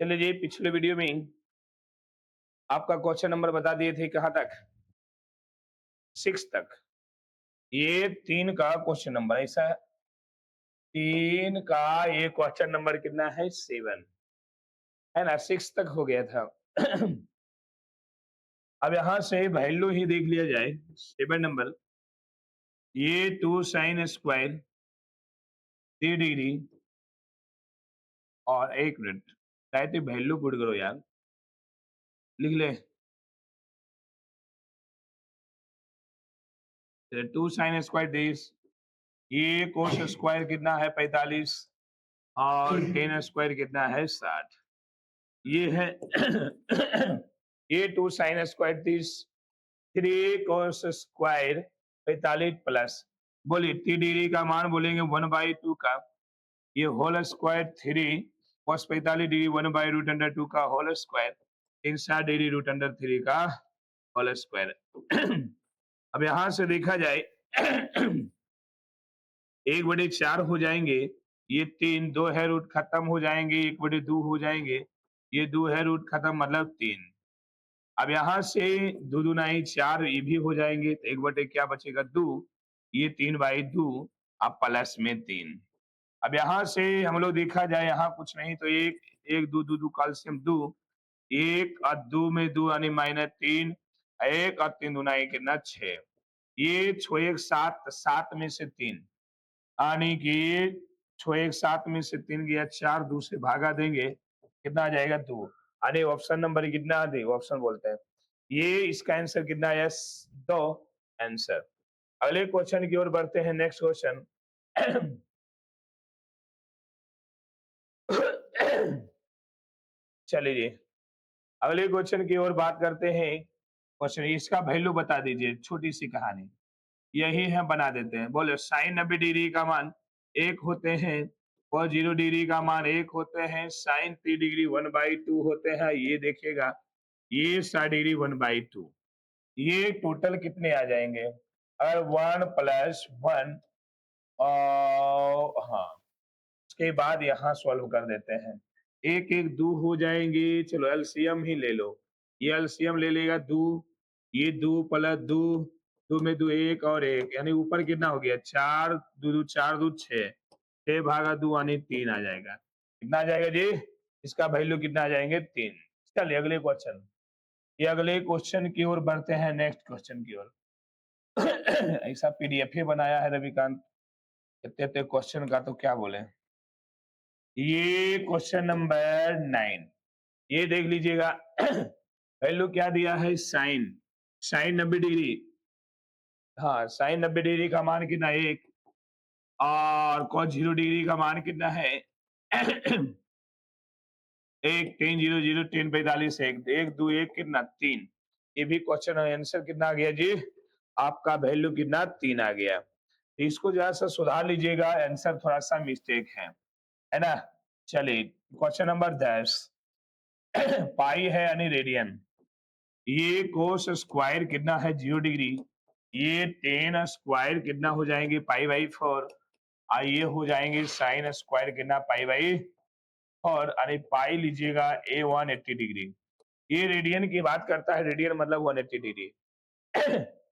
चलिए जी, पिछले वीडियो में आपका क्वेश्चन नंबर बता दिए थे कहाँ तक? 6 तक। ये 3 का क्वेश्चन नंबर ऐसा है। 3 का ये क्वेश्चन नंबर कितना है? 7 है ना? 6 तक हो गया था। अब यहाँ से वैल्यू ही देख लिया जाए। 7 नंबर, ये 2 साइन स्क्वायर 3 डिग्री और 1 मिनट। कहते वैल्यू पुट करो यार, लिख ले। 2 साइन स्क्वायर दिस, ये कोस स्क्वायर कितना है? 45 और 10 स्क्वायर कितना है? 60। ये है ये 2 sine square 30, 3 cos square 45 plus, बोलिए 3 डिग्री का मान बोलेंगे 1/2 का, ये होल स्क्वायर 3 cos 45 डिग्री 1/√2 का होल स्क्वायर, 60 डिग्री √3 का होल स्क्वायर। अब यहां से देखा जाए 1/4 हो जाएंगे, ये 3, 2 है रूट खत्म हो जाएंगे, 1/2 हो जाएंगे, ये 2 है रूट खत्म मतलब 3। अब यहाँ से 2 दूना ही 4, ये भी हो जाएंगे, तो 1/, क्या बचेगा? 2, ये 3/2, अब प्लस में 3। अब यहाँ से हम लोग देखा जाए, यहाँ कुछ नहीं तो 1, 1 2 2 2 कैल्शियम 2, 1 और 2 में 2 यानी -3, 1 और 3 दूना ही कितना? 6। ये 6 1 7, 7 में से 3 यानी कि 6 1 7 में से 3 गया, 4 2 से भागा देंगे, कितना आ जाएगा? 2। अरे ऑप्शन नंबर कितना दे, ऑप्शन बोलते हैं। ये इसका आंसर कितना है? 2 आंसर। अगले क्वेश्चन की ओर बढ़ते हैं। Next question. चलिए अगले क्वेश्चन की ओर बात करते हैं। क्वेश्चन इसका वैल्यू बता दीजिए, छोटी सी कहानी यही है, बना देते हैं। बोले साइन 90 डिग्री का मान 1 होते हैं और 0 डिग्री का मान 1 होते हैं, साइन 3 डिग्री 1/2 होते हैं। ये देखिएगा, ये 60 डिग्री 1/2, ये टोटल कितने आ जाएंगे? अगर 1 + 1 और हाँ, उसके बाद यहाँ सॉल्व कर देते हैं। 1 1 2 हो जाएंगे। चलो एलसीएम ही ले लो, ये एलसीएम ले लेगा 2, ये 2 + 2, 2 में 2 1 और 1, यानी ऊपर कितना हो गया? 4 2 2 4 2 6, 6/2 यानी 3 आ जाएगा। कितना आ जाएगा जी? इसका वैल्यू कितना आ जाएंगे? 3। चलिए अगले क्वेश्चन, ये अगले क्वेश्चन की ओर बढ़ते हैं। नेक्स्ट क्वेश्चन की ओर। ऐसा पीडीएफ ही बनाया है रविकांत, इतने इतने क्वेश्चन का तो क्या बोले। ये क्वेश्चन नंबर 9, ये देख लीजिएगा। वैल्यू क्या दिया है? साइन, साइन 90 डिग्री, हाँ साइन 90 डिग्री का मान कितना? 1 और cos 0 डिग्री का मान कितना है? 1 10 0 0 10 45 1 1 2 1 कितना? 3। ये भी क्वेश्चन आंसर कितना आ गया जी? आपका वैल्यू कितना? 3 आ गया। तो इसको जरा सा सुधार लीजिएगा, आंसर थोड़ा सा मिस्टेक है ना? चलिए क्वेश्चन नंबर 10। पाई है यानी रेडियन, ये कोस स्क्वायर कितना है? 0 डिग्री, ये 10 स्क्वायर कितना हो जाएंगे? π/4, ये हो जाएंगे साइन स्क्वायर कितना? π/4, अरे पाई लीजिएगा a 180 डिग्री। ये रेडियन की बात करता है, रेडियन मतलब 180 degree.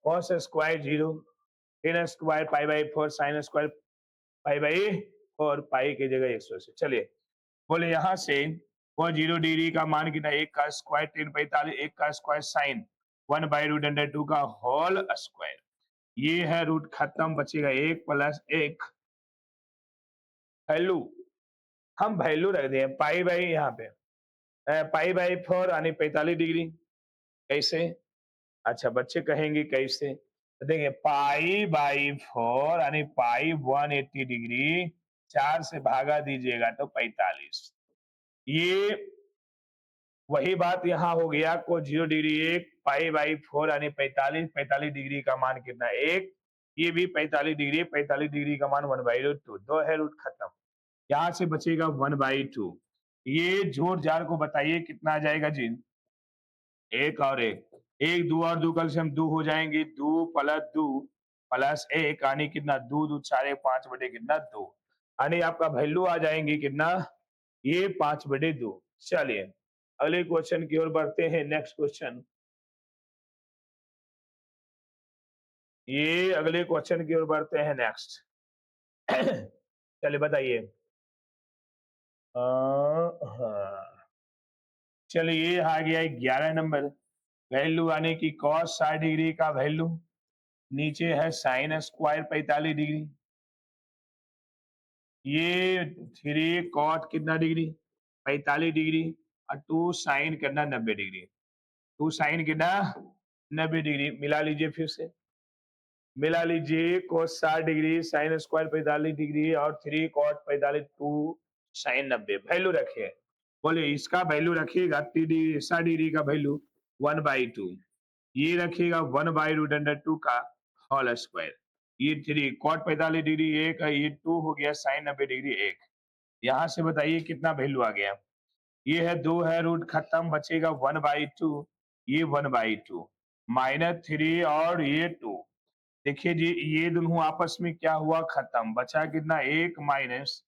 Cos square 0, 10 square π/4, sine square π/4, pi की जगह 180। चलिए बोले यहाँ से वो 0 डिग्री का मान कितना? 1 का स्क्वायर 10 45, 1 का स्क्वायर साइन 1/√2 का होल स्क्वायर, ये है रूट खत्म, बचेगा 1 + 1 वैल्यू। हम वैल्यू रख दिए पाई यहाँ पे π/4 यानी 45 डिग्री। कैसे? अच्छा बच्चे कहेंगे कैसे, तो देखिए π/4 यानी पाई 180 डिग्री, 4 से भागा दीजिएगा तो 45। ये वही बात यहाँ हो गया, को 0 डिग्री 1 π/4 यानी 45, 45 डिग्री का मान कितना? 1, ये भी 45 डिग्री, 45 डिग्री का मान 1/2, 2 है रूट खत्म, यहाँ से बचेगा 1/2। ये जोड़ जाड़ को बताइए कितना आ जाएगा जी? 1 और 1, 1 2 और 2 कल से हम 2 हो जाएंगे, 2 + 2 + 1 यानी कितना? 2 2 4 1 5 बटे कितना? 2, यानी आपका वैल्यू आ जाएंगे कितना? ये 5/2। चलिए अगले क्वेश्चन की ओर बढ़ते हैं। नेक्स्ट क्वेश्चन, ये अगले क्वेश्चन की ओर बढ़ते हैं। नेक्स्ट चलिए बताइए। हाँ, चलिए ये आ गया 11 नंबर। वैल्यू आने की cos 60 डिग्री का वैल्यू, नीचे है साइन स्क्वायर 45 डिग्री, ये 3 कॉट कितना डिग्री 45 डिग्री, और 2 साइन कितना 90 डिग्री। 2 साइन कितना 90 डिग्री। मिला लीजिए, फिर से मिला लीजिए। cos 60 degree, sine square 45 degree और 3 कॉट 45, 2 साइन 90। वैल्यू रखिए, बोले इसका वैल्यू रखिएगा 60 डिग्री का वैल्यू 1/2, ये रखिएगा 1/√2 का होल स्क्वायर। ये 3 कॉट 45 डिग्री एक है, ये 2 हो गया साइन 90 डिग्री एक। यहाँ से बताइए कितना वैल्यू आ गया। ये है 2 है, रूट खत्म, बचेगा 1/2, ये 1/2 -3 और ये 2। देखिए जी, ये दोनों आपस में क्या हुआ, खत्म। बचा कितना, 1 -3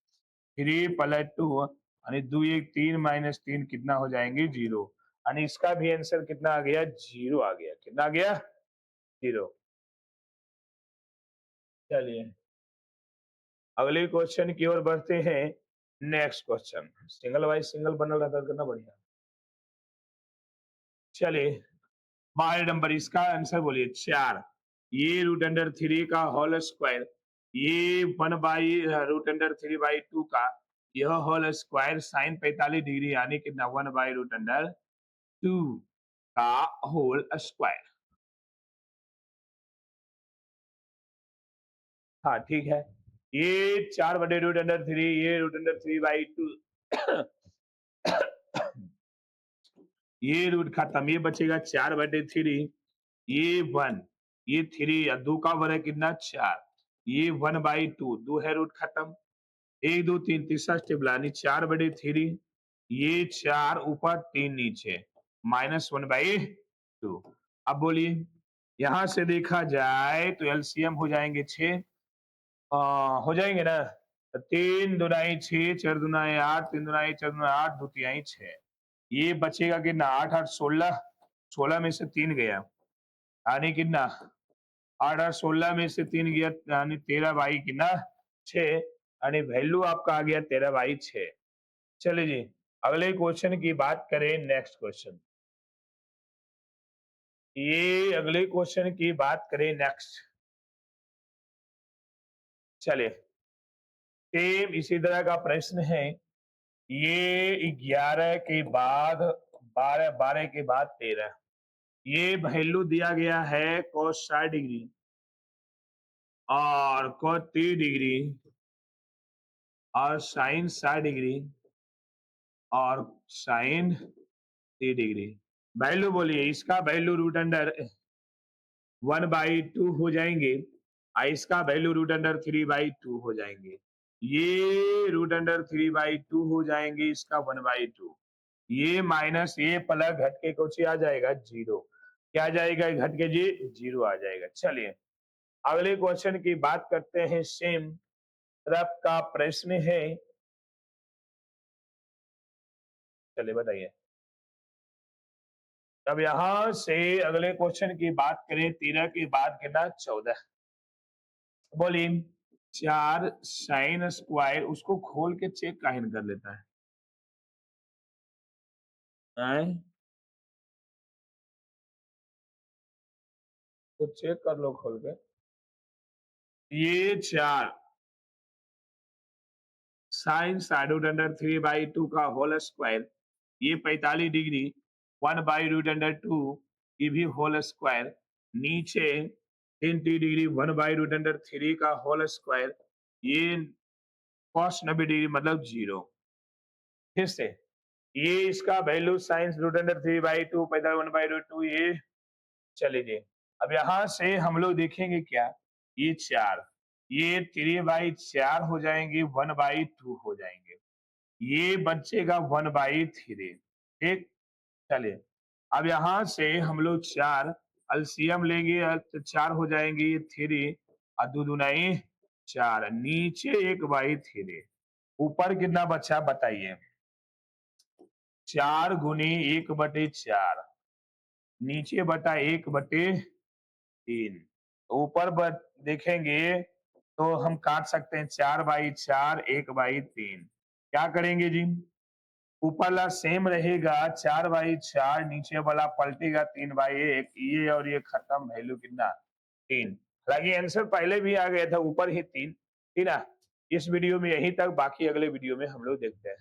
+ 2 यानी 2 1 3 -3 कितना हो जाएंगे, 0। यानी इसका भी आंसर कितना आ गया, 0 आ गया। कितना आ गया, 0। चलिए अगले क्वेश्चन की ओर बढ़ते हैं। Next question, single wise single बनल रहता कितना बढ़िया। चलिए हमारे नंबर, इसका आंसर बोलिए 4। ये √3 का होल स्क्वायर, ये 1/√3/2 का यह होल स्क्वायर साइन 45 डिग्री यानी कितना 1/√2 का होल स्क्वायर। हाँ ठीक है, ये 4/√3, ये √3/2 ये रूट खत्म, ये बचेगा 4/3, ये 1, ये 3 या 2 का वर्ग कितना 4, ये 1/2, 2 है रूट खत्म, 1 2 3 तीसरा स्टेप लानी 4/3, ये 4 ऊपर 3 नीचे -1/2। अब बोलिए, यहां से देखा जाए तो एलसीएम हो जाएंगे 6, हो जाएंगे ना। 3 दूनाई 6, 4 दूनाई 8, 3 दूनाई 4 दूनाई 8, 2 तिहाई 6। ये बचेगा कितना, 8 8 16, 16 में से 3 गया यानी कितना 8 8 16 में से 3 गया यानी 13/, कितना 6, यानी वैल्यू आपका आ गया 13/6। चलिए जी अगले क्वेश्चन की बात करें। नेक्स्ट क्वेश्चन, ये अगले क्वेश्चन की बात करें। नेक्स्ट चलिए सेम इसी तरह का प्रश्न है। ये 11 के बाद 12, 12 के बाद 13, ये वैल्यू दिया गया है cos 60 डिग्री और cos 30 डिग्री और साइन 60 डिग्री और साइन 30 डिग्री। वैल्यू बोलिए, इसका वैल्यू √1/2 हो जाएंगे और इसका वैल्यू √3/2 हो जाएंगे। ये √3/2 हो जाएंगे, इसका 1/2, ये माइनस ये प्लस घट के कुछ आ जाएगा 0। क्या आ जाएगा, घट के जी 0 आ जाएगा। चलिए अगले क्वेश्चन की बात करते हैं। सेम तरफ का प्रश्न है, चलिए बताइए। अब यहां से अगले क्वेश्चन की बात करें, 13 के बाद कितना 14। बोलिए 4 साइन स्क्वायर, उसको खोल के चेक काहे कर लेता है, हैं? तो चेक कर लो खोल के। ये 4 साइन √3/2 का होल स्क्वायर, ये 45 डिग्री 1/√2, ये भी होल स्क्वायर, नीचे 30 डिग्री 1/√3 का होल स्क्वायर, ये cos 90 डिग्री मतलब 0। फिर से ये इसका वैल्यू साइन √3/2 पैदा 1/√2, ये चलिए अब यहां से हम लोग देखेंगे क्या, ये 4, ये 3/4 हो जाएंगे, 1/2 हो जाएंगे, ये बचेगा 1/3। ठीक, चलिए अब यहां से हम लोग 4 एलसीएम लेंगे तो 4 हो जाएंगे, ये 3 और 2 दूनाई 4, नीचे 1/3, ऊपर कितना बचा बताइए। 4 गुनी 1/4, नीचे बटा 1/3। ऊपर देखेंगे तो हम काट सकते हैं 4/4, 1/3। क्या करेंगे जी? ऊपर वाला सेम रहेगा 4/4, नीचे वाला पलटेगा 3/1। ये और ये खत्म, वैल्यू कितना? 3। हालांकि आंसर पहले भी आ गया था ऊपर ही 3, ठीक है। इस वीडियो में यहीं तक, बाकी अगले वीडियो में हम लोग देखते हैं।